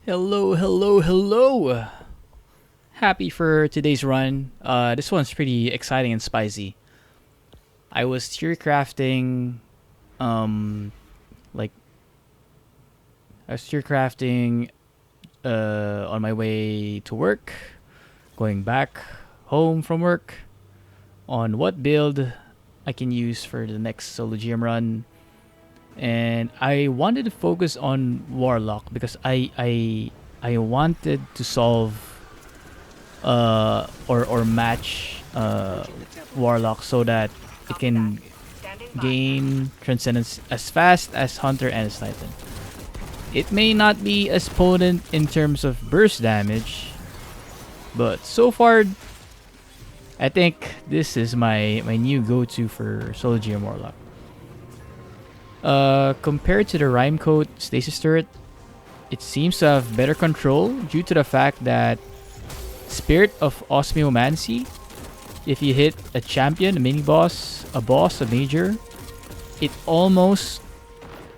Hello, hello, hello! Happy for today's run. This one's pretty exciting and spicy. I was tier crafting, um, like I was tier crafting, on my way to work, going back home from work, on what build I can use for the next solo GM run, and I wanted to focus on Warlock because I wanted to solve or match Warlock so that it can gain transcendence as fast as Hunter and as Titan. It may not be as potent in terms of burst damage, but so far I think this is my new go-to for solo GM Warlock. Compared to the Rhyme Coat Stasis turret, it seems to have better control due to the fact that Spirit of Osmiomancy, if you hit a champion, a mini boss, a boss, a major, it almost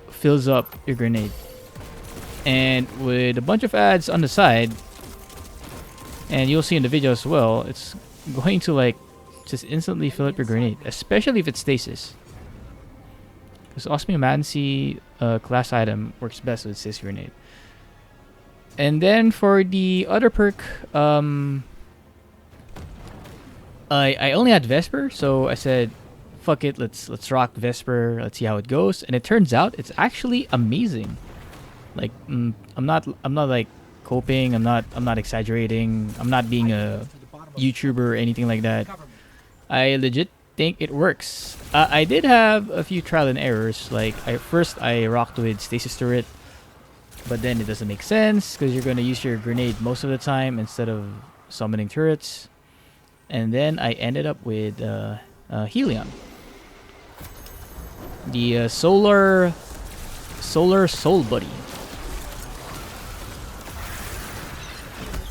fills up your grenade. And with a bunch of ads on the side, and you'll see in the video as well, it's going to like just instantly fill up your grenade, especially if it's Stasis. Because Osmiomancy class item works best with Stasis grenade. And then for the other perk, I only had Vesper, so I said, "Fuck it, let's rock Vesper. Let's see how it goes." And it turns out it's actually amazing. Like, I'm not like coping. I'm not exaggerating. I'm not being a YouTuber or anything like that. I legit think it works. I did have a few trial and errors. Like, first I rocked with Stasis turret. But then it doesn't make sense because you're going to use your grenade most of the time instead of summoning turrets. And then I ended up with Helion. The solar soul buddy.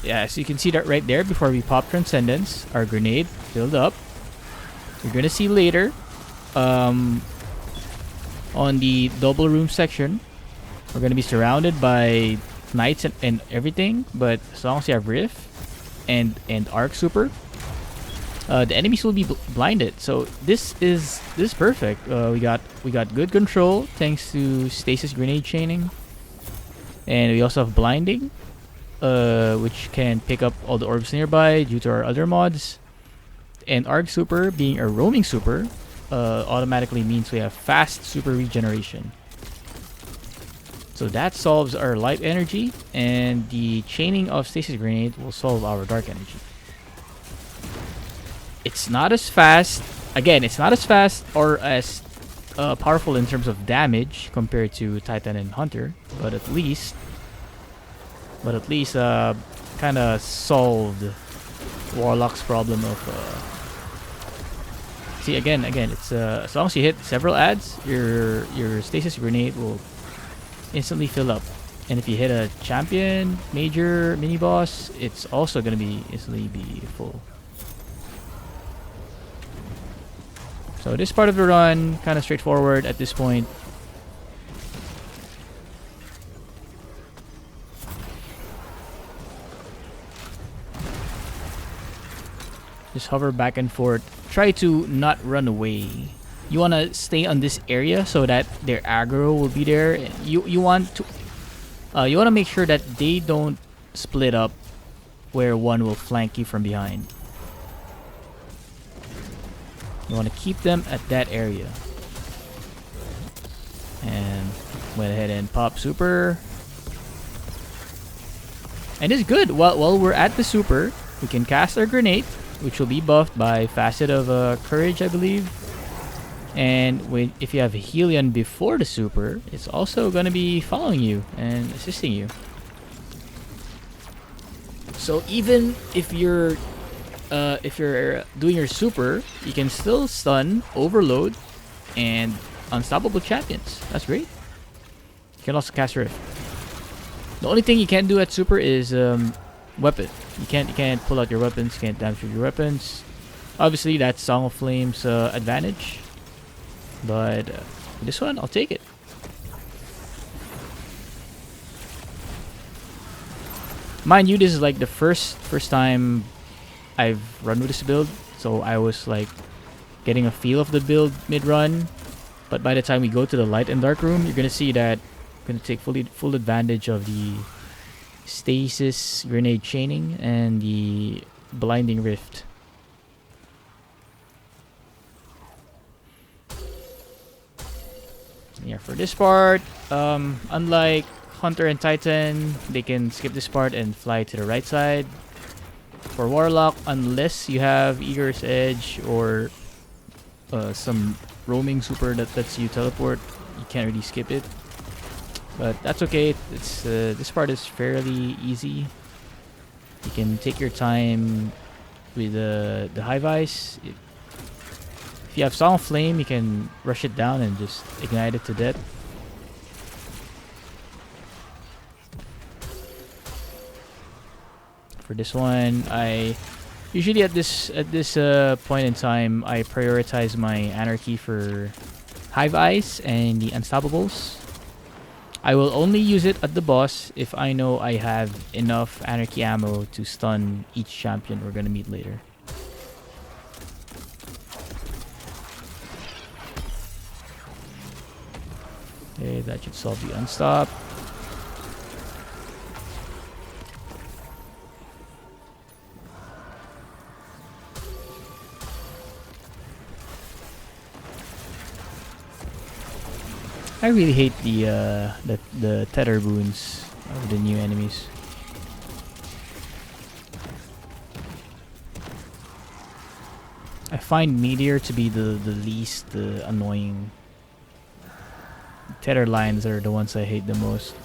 Yeah, so you can see that right there before we pop Transcendence. Our grenade filled up. You're going to see later on the double room section. We're going to be surrounded by knights and everything, but as long as you have Rift and Arc Super, the enemies will be blinded. So this is perfect. We got good control thanks to Stasis grenade chaining, and we also have blinding, which can pick up all the orbs nearby due to our other mods. And Arc Super, being a roaming super, automatically means we have fast super regeneration. So that solves our light energy, and the chaining of Stasis grenade will solve our dark energy. It's not as fast. Again, it's not as fast or as powerful in terms of damage compared to Titan and Hunter, but at least kind of solved Warlock's problem of. See, again, it's as long as you hit several ads, your Stasis grenade will instantly fill up. And if you hit a champion, major, mini boss, it's also gonna be instantly be full. So this part of the run kind of straightforward at this point. Just hover back and forth. Try to not run away. You want to stay on this area so that their aggro will be there. You want to make sure that they don't split up where one will flank you from behind. You want to keep them at that area. And went ahead and pop super. And it's good. While we're at the super, we can cast our grenade, which will be buffed by Facet of Courage, I believe. And if you have a Helion before the super, it's also going to be following you and assisting you. So even if you're doing your super, you can still stun, overload, and unstoppable champions. That's great. You can also cast Rift. The only thing you can't do at super is weapon. You can't pull out your weapons. You can't damage your weapons. Obviously, that's Song of Flames advantage. But this one, I'll take it. Mind you, this is like the first time I've run with this build, so I was like getting a feel of the build mid-run. But by the time we go to the light and dark room, you're gonna see that I'm gonna take full advantage of the Stasis grenade chaining and the blinding rift. Yeah, for this part, unlike Hunter and Titan, they can skip this part and fly to the right side. For Warlock, unless you have Eager's Edge or some roaming super that lets you teleport, you can't really skip it. But that's okay. It's this part is fairly easy. You can take your time with the Hive Ice. If you have Song of Flame, you can rush it down and just ignite it to death. For this one, I usually at this point in time, I prioritize my Anarchy for Hive Ice and the Unstoppables. I will only use it at the boss if I know I have enough Anarchy ammo to stun each champion we're gonna meet later. Okay, that should solve the Unstop. I really hate the tether boons of the new enemies. I find Meteor to be the least annoying. Tether lines are the ones I hate the most.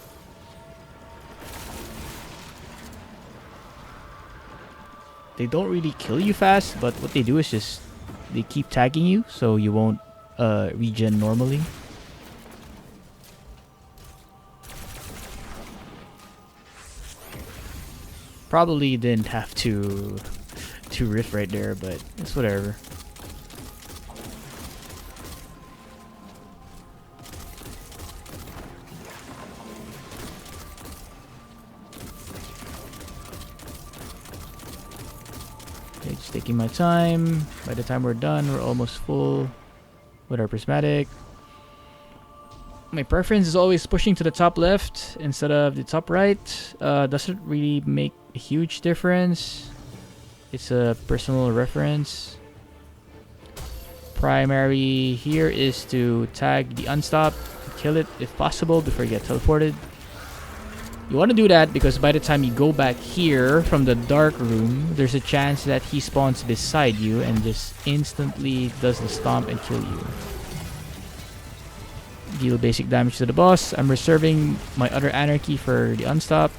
They don't really kill you fast, but what they do is just they keep tagging you so you won't regen normally. Probably didn't have to riff right there, but it's whatever. Okay, just taking my time. By the time we're done, we're almost full with our prismatic. My preference is always pushing to the top left instead of the top right. Doesn't really make a huge difference. It's a personal reference. Primary here is to tag the Unstop, kill it if possible before you get teleported. You want to do that because by the time you go back here from the dark room, there's a chance that he spawns beside you and just instantly does the stomp and kill you. Deal basic damage to the boss. I'm reserving my other Anarchy for the Unstop.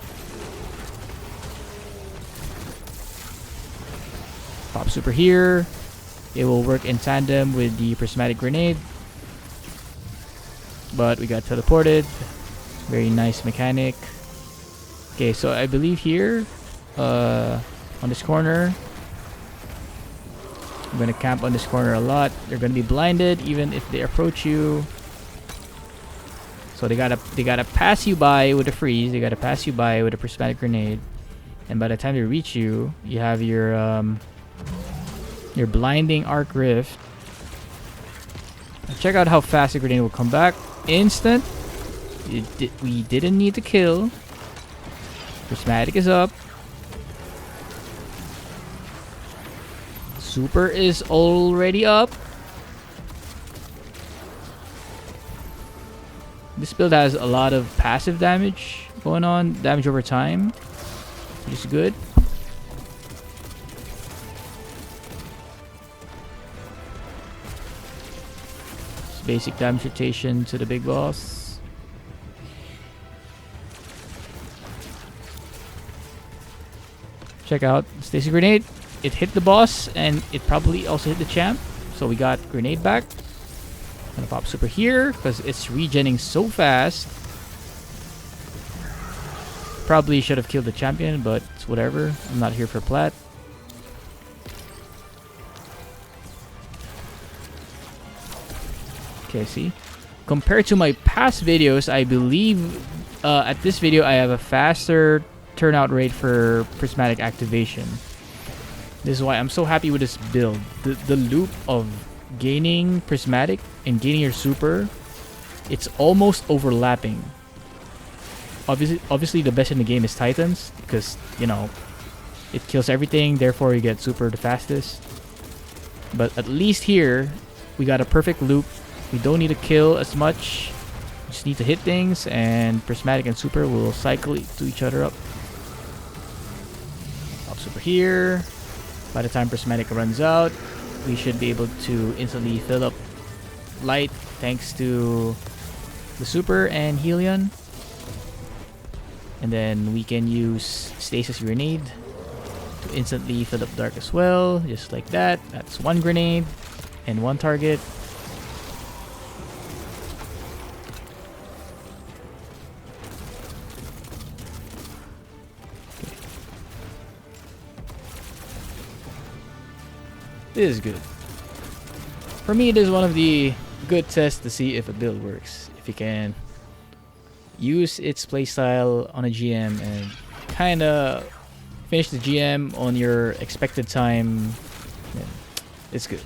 Pop super here. It will work in tandem with the prismatic grenade. But we got teleported. Very nice mechanic. Okay, so I believe here, on this corner, I'm gonna camp on this corner a lot. They're gonna be blinded even if they approach you. So they gotta pass you by with a freeze. They gotta pass you by with a prismatic grenade, and by the time they reach you, you have your blinding arc rift. Now check out how fast the grenade will come back. Instant. We didn't need to kill. Prismatic is up. Super is already up. This build has a lot of passive damage going on, damage over time, which is good. Just basic damage rotation to the big boss. Check out Stasis grenade. It hit the boss and it probably also hit the champ, so we got grenade back. Gonna pop super here because it's regenning so fast. Probably should have killed the champion, but it's whatever. I'm not here for plat. Okay, see? Compared to my past videos, I believe at this video I have a faster turnout rate for prismatic activation. This is why I'm so happy with this build. The loop of gaining prismatic and gaining your super, it's almost overlapping. Obviously the best in the game is Titans, because, you know, it kills everything, therefore you get super the fastest. But at least here, we got a perfect loop. We don't need to kill as much. We just need to hit things, and prismatic and super will cycle to each other up. Pop super here. By the time prismatic runs out, we should be able to instantly fill up light thanks to the super and Helion. And then we can use Stasis Grenade to instantly fill up dark as well, just like that. That's one grenade and one target. This is good. For me, it is one of the good tests to see if a build works. If you can use its playstyle on a GM and kind of finish the GM on your expected time, then it's good.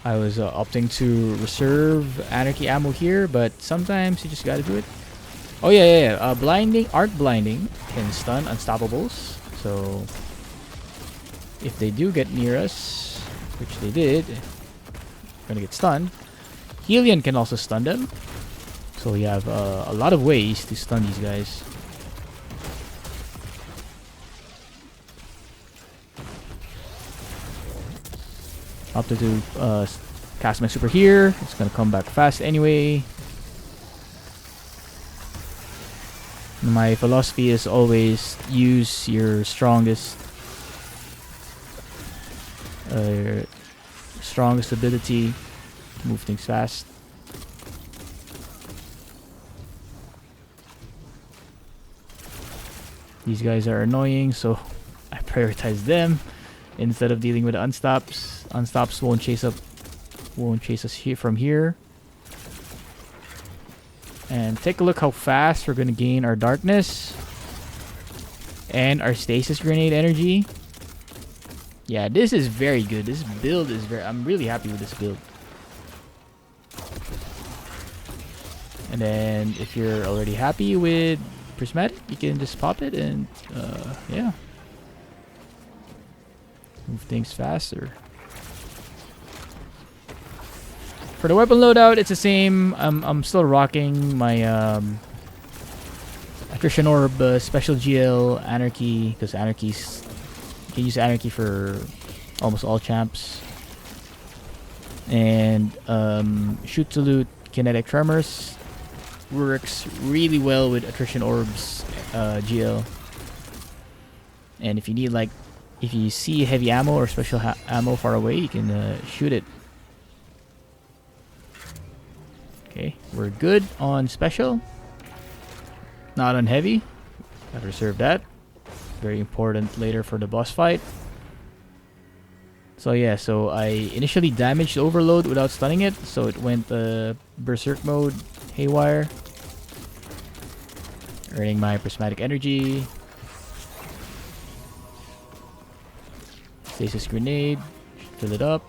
I was opting to reserve Anarchy ammo here, but sometimes you just gotta do it. Oh yeah. Blinding, Arc Blinding can stun Unstoppables. So if they do get near us, which they did, gonna get stunned. Helion can also stun them. So you have a lot of ways to stun these guys. Opted to cast my super here. It's gonna come back fast anyway. My philosophy is always use your strongest ability to move things fast. These guys are annoying, so I prioritize them instead of dealing with the unstops. Unstops won't chase us here from here. And take a look how fast we're gonna gain our darkness and our stasis grenade energy. Yeah, this is very good. This build is I'm really happy with this build. And then if you're already happy with prismatic, you can just pop it and yeah, move things faster. For the weapon loadout, it's the same. I'm still rocking my attrition orb special GL anarchy, because anarchies, you can use anarchy for almost all champs. And shoot to loot kinetic tremors works really well with attrition orbs GL. And if you need, like, if you see heavy ammo or special ammo far away, you can shoot it. Okay, we're good on special, not on heavy. Gotta reserve that. Very important later for the boss fight. So yeah, so I initially damaged Overload without stunning it, so it went berserk mode, haywire. Earning my prismatic energy. Stasis grenade, fill it up.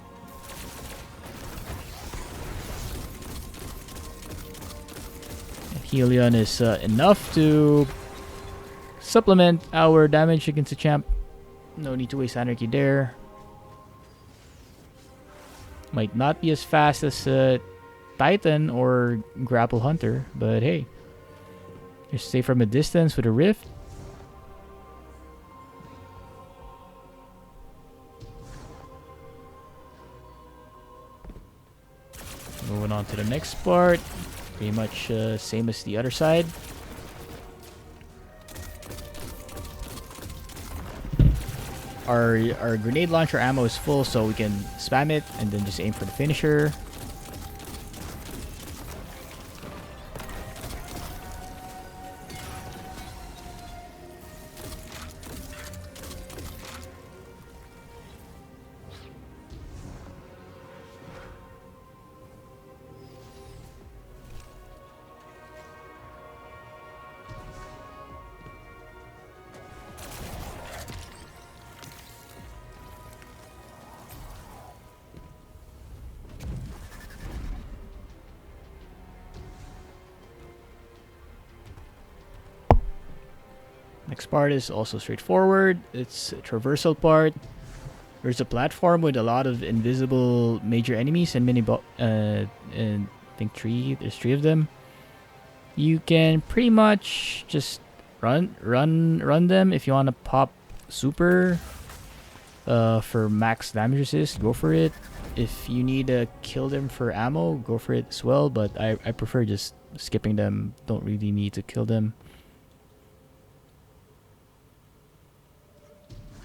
Helion is enough to supplement our damage against the champ. No need to waste anarchy there. Might not be as fast as Titan or Grapple Hunter, but hey, just stay from a distance with a rift. Moving on to the next part. Pretty much same as the other side. Our grenade launcher ammo is full, so we can spam it and then just aim for the finisher. Next part is also straightforward. It's a traversal part. There's a platform with a lot of invisible major enemies and and I think there's three of them. You can pretty much just run them. If you want to pop super for max damage resist, go for it. If you need to kill them for ammo, go for it as well, but I prefer just skipping them. Don't really need to kill them.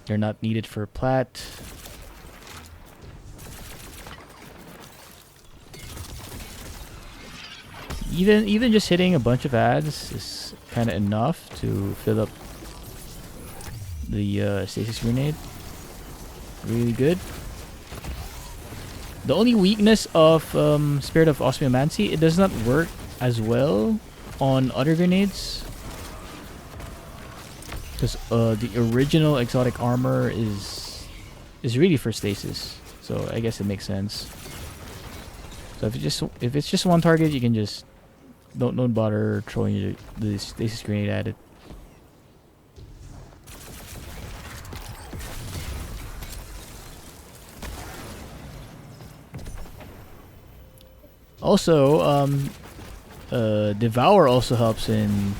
They're not needed for plat. Even just hitting a bunch of ads is kind of enough to fill up the stasis grenade. Really good. The only weakness of Spirit of Osmiomancy, it does not work as well on other grenades. Because the original exotic armor is really for stasis, so I guess it makes sense. So if it's just one target, you can just don't bother throwing the stasis grenade at it. Also, Devour also helps in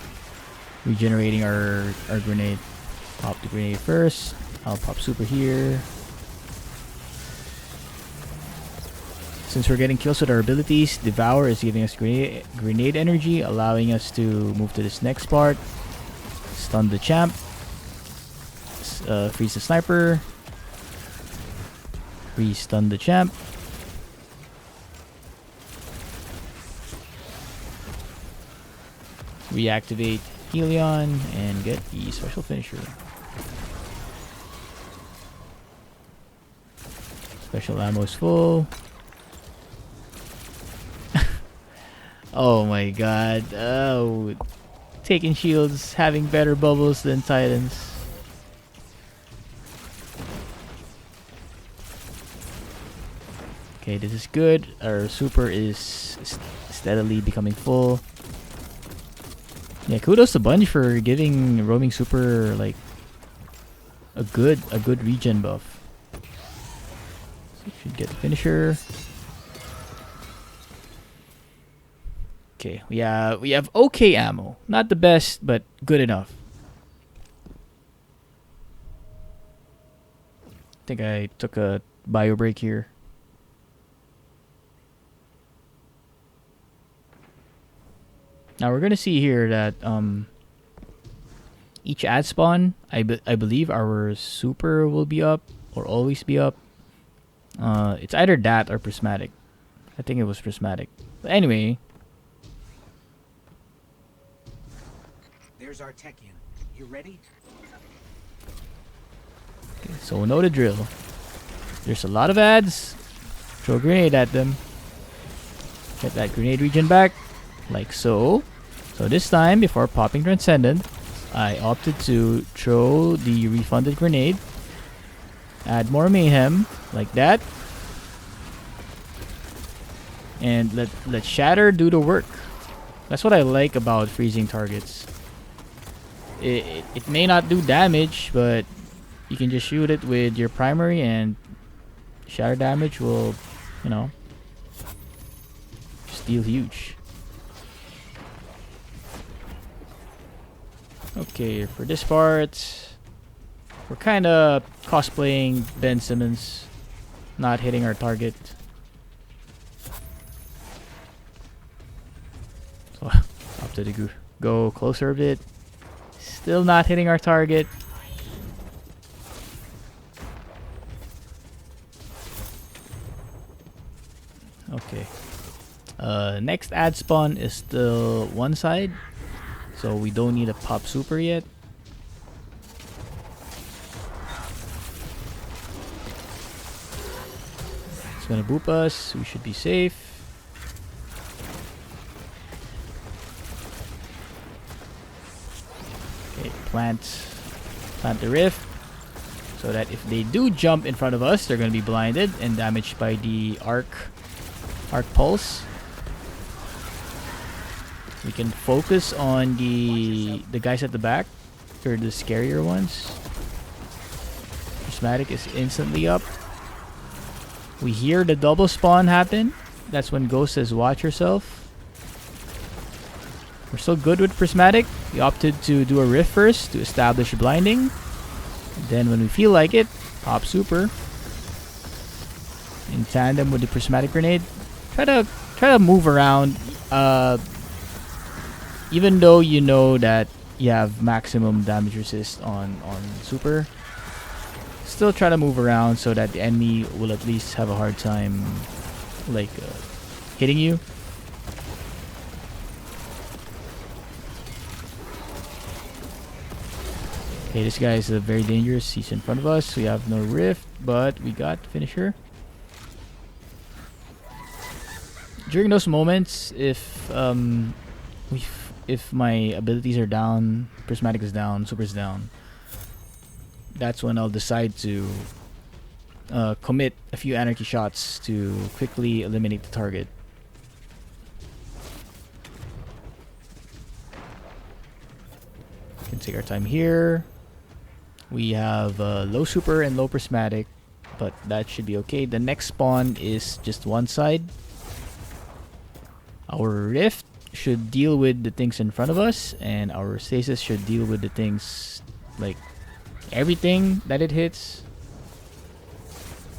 regenerating our grenade. Pop the grenade first. I'll pop super here. Since we're getting kills with our abilities, Devour is giving us grenade energy, allowing us to move to this next part. Stun the champ. Freeze the sniper. Re-stun the champ. Reactivate Helion and get the special finisher. Special ammo is full. Oh my god. Oh, taking shields, having better bubbles than Titans. Okay, this is good. Our super is steadily becoming full. Yeah, kudos to Bungie for giving roaming super like a good regen buff. So should get the finisher. Okay, we have okay ammo. Not the best, but good enough. I think I took a bio break here. Now we're gonna see here that each ad spawn, I believe our super will be up or always be up. It's either that or prismatic. I think it was prismatic. But anyway. There's our tech in. You ready? Okay, so we know the drill. There's a lot of ads. Throw a grenade at them. Get that grenade regen back. Like so. So this time, before popping Transcendent, I opted to throw the refunded grenade. Add more mayhem. Like that. And let Shatter do the work. That's what I like about freezing targets. It may not do damage, but you can just shoot it with your primary and shatter damage will, you know, just deal huge. Okay, for this part, we're kind of cosplaying Ben Simmons, not hitting our target. So, opted to go closer a bit. Still not hitting our target. Okay. Next ad spawn is still one side. So we don't need a pop super yet. It's gonna boop us. We should be safe. Okay, plant the rift. So that if they do jump in front of us, they're gonna be blinded and damaged by the arc pulse. We can focus on the guys at the back They're the scarier ones. Prismatic is instantly up. We hear the double spawn happen. That's when Ghost says watch yourself. We're still good with Prismatic. We opted to do a Rift first to establish blinding. Then when we feel like it, pop Super. In tandem with the Prismatic Grenade. Try to move around. Even though you know that you have maximum damage resist on Super, still try to move around so that the enemy will at least have a hard time like hitting you. Okay, this guy is very dangerous. He's in front of us. We have no Rift, but we got Finisher. During those moments, if my abilities are down, Prismatic is down, Super's down, that's when I'll decide to commit a few Anarchy shots to quickly eliminate the target. We can take our time here. We have low Super and low Prismatic, but that should be okay. The next spawn is just one side. Our Rift should deal with the things in front of us, and our Stasis should deal with the things, like everything that it hits.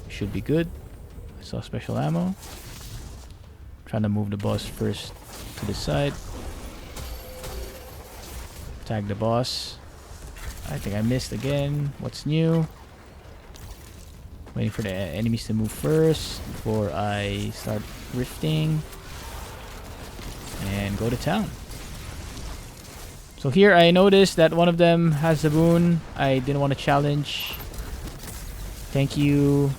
Should be good. I saw special ammo. Trying to move the boss first to the side. Tag the boss. I think I missed again. What's new? Waiting for the enemies to move first before I start rifting and go to town. So here I noticed that one of them has the boon. I didn't want to challenge. Thank you,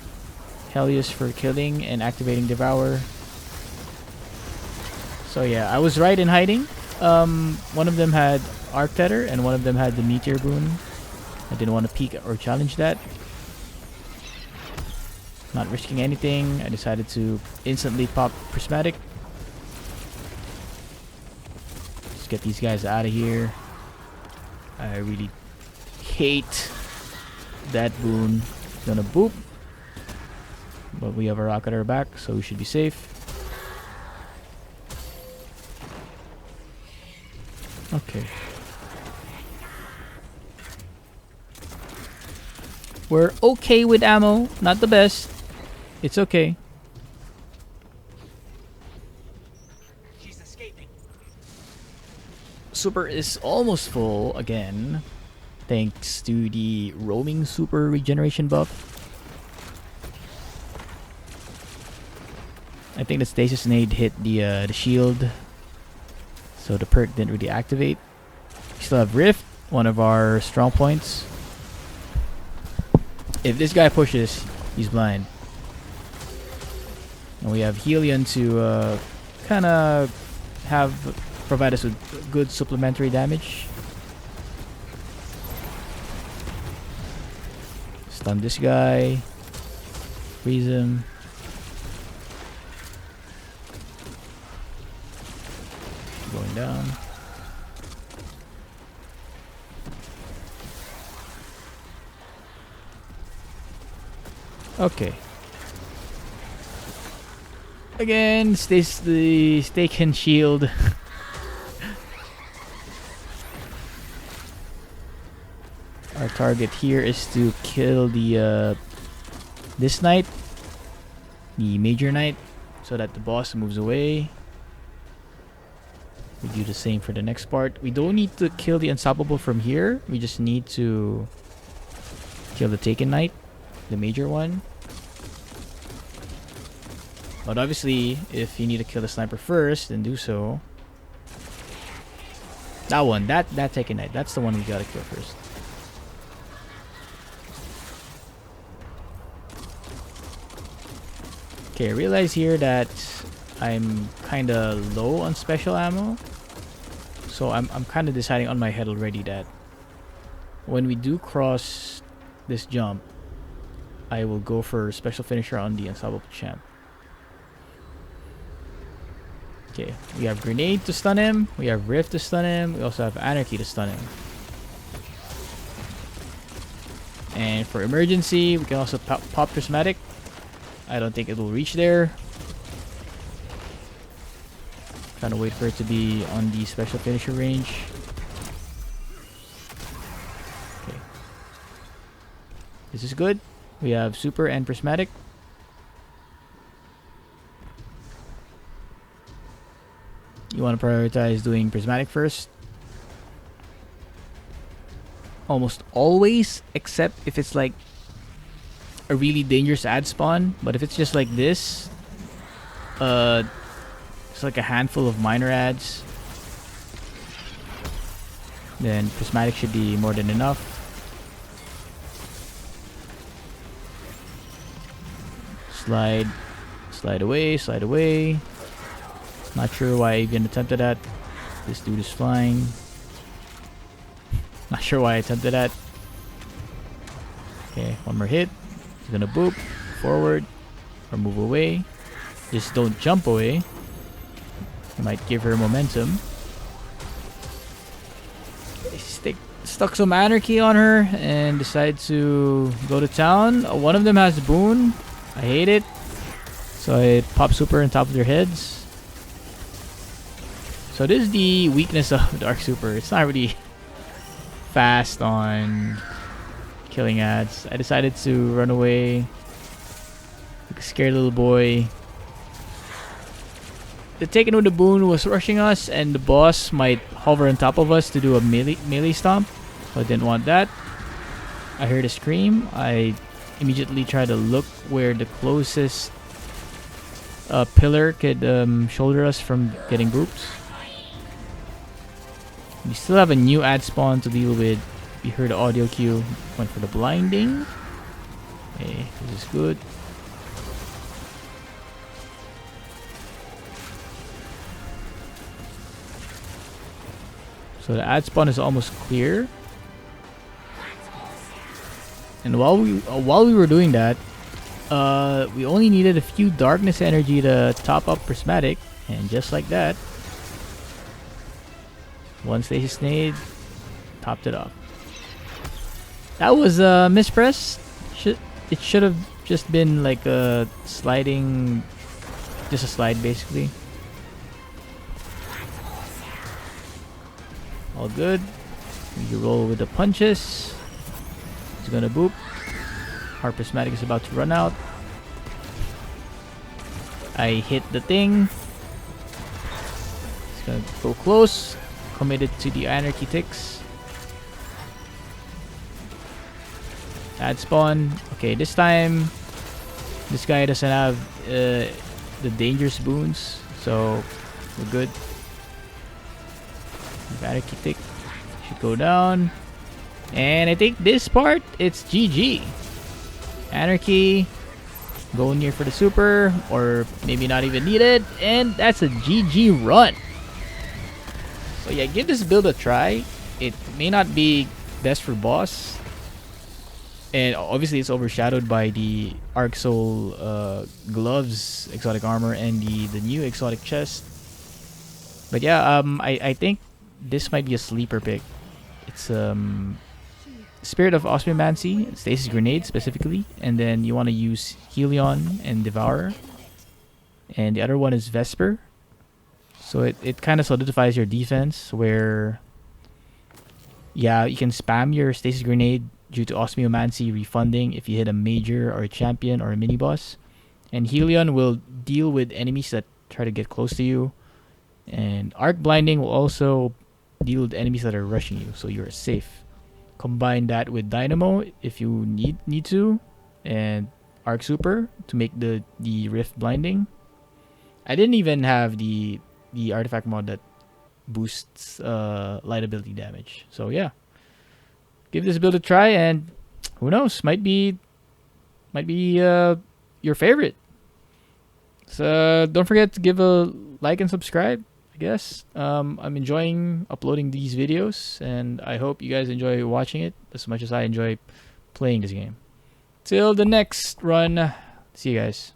Helion, for killing and activating Devour. So yeah, I was right in hiding. One of them had Arc Tether and one of them had the Meteor boon. I didn't want to peek or challenge that. Not risking anything, I decided to instantly pop Prismatic. Let's get these guys out of here. I really hate that boon. Gonna boop. But we have a rocket at our back, so we should be safe. Okay. We're okay with ammo. Not the best. It's okay. She's escaping. Super is almost full again, thanks to the roaming Super regeneration buff. I think the Stasis nade hit the shield, so the perk didn't really activate. We still have Rift, one of our strong points. If this guy pushes, he's blind. And we have Helion to kind of provide us with good supplementary damage. Stun this guy. Freeze him. Going down. Okay. Again, stays the stake and shield. Our target here is to kill the this knight, the major knight, so that the boss moves away. We do the same for the next part. We don't need to kill the unstoppable from here. We just need to kill the taken knight, the major one. But obviously, if you need to kill the sniper first, then do so. That one, that taken knight, that's the one we gotta kill first. Okay, I realize here that I'm kinda low on special ammo. So I'm kinda deciding on my head already that when we do cross this jump, I will go for special finisher on the unstoppable champ. Okay, we have grenade to stun him, we have rift to stun him, we also have anarchy to stun him. And for emergency, we can also pop prismatic. I don't think it will reach there. Trying to wait for it to be on the special finisher range. Okay. This is good. We have super and prismatic. You want to prioritize doing prismatic first. Almost always, except if it's like a really dangerous ad spawn. But if it's just like this, it's like a handful of minor ads, then prismatic should be more than enough. Slide away. Not sure why I even attempted that. This dude is flying. Not sure why I attempted that. Okay, one more hit. He's gonna boop forward or move away. Just don't jump away. You might give her momentum. Stuck some anarchy on her and decide to go to town. One of them has boon. I hate it. So I pop super on top of their heads. So this is the weakness of Dark Super. It's not really fast on killing ads. I decided to run away like a scared little boy. The Taken with the Boon was rushing us, and the boss might hover on top of us to do a melee stomp. So I didn't want that. I heard a scream. I immediately tried to look where the closest pillar could shoulder us from getting booped. We still have a new ad spawn to deal with. We heard the audio cue. Went for the blinding. Okay, this is good. So the ad spawn is almost clear. And while we were doing that, we only needed a few darkness energy to top up prismatic, and just like that, one Stasis nade topped it off. That was a mispress. It should have just been like a sliding, just a slide basically. All good. You roll with the punches. It's gonna boop. Our prismatic is about to run out. I hit the thing. It's gonna go close. Committed to the anarchy ticks. Ad spawn. Okay, this time this guy doesn't have the dangerous boons, so we're good. Anarchy tick should go down. And I think this part, it's GG. Anarchy, go near for the super, or maybe not even needed, and that's a GG run. So yeah, give this build a try. It may not be best for boss, and obviously it's overshadowed by the Arc Soul gloves, exotic armor, and the new exotic chest. But yeah, I think this might be a sleeper pick. It's Spirit of Osmiomancy, Stasis Grenade specifically, and then you want to use Helion and Devourer, and the other one is Vesper. So it kind of solidifies your defense, where yeah, you can spam your Stasis Grenade due to Osmiomancy refunding if you hit a major or a champion or a mini boss, and Helion will deal with enemies that try to get close to you, and Arc Blinding will also deal with enemies that are rushing you, so you're safe. Combine that with Dynamo if you need to, and Arc Super to make the Rift Blinding. I didn't even have the artifact mod that boosts light ability damage. So yeah, give this build a try, and who knows, might be your favorite. So don't forget to give a like and subscribe. I guess I'm enjoying uploading these videos, and I hope you guys enjoy watching it as much as I enjoy playing this game. Till the next run, see you guys.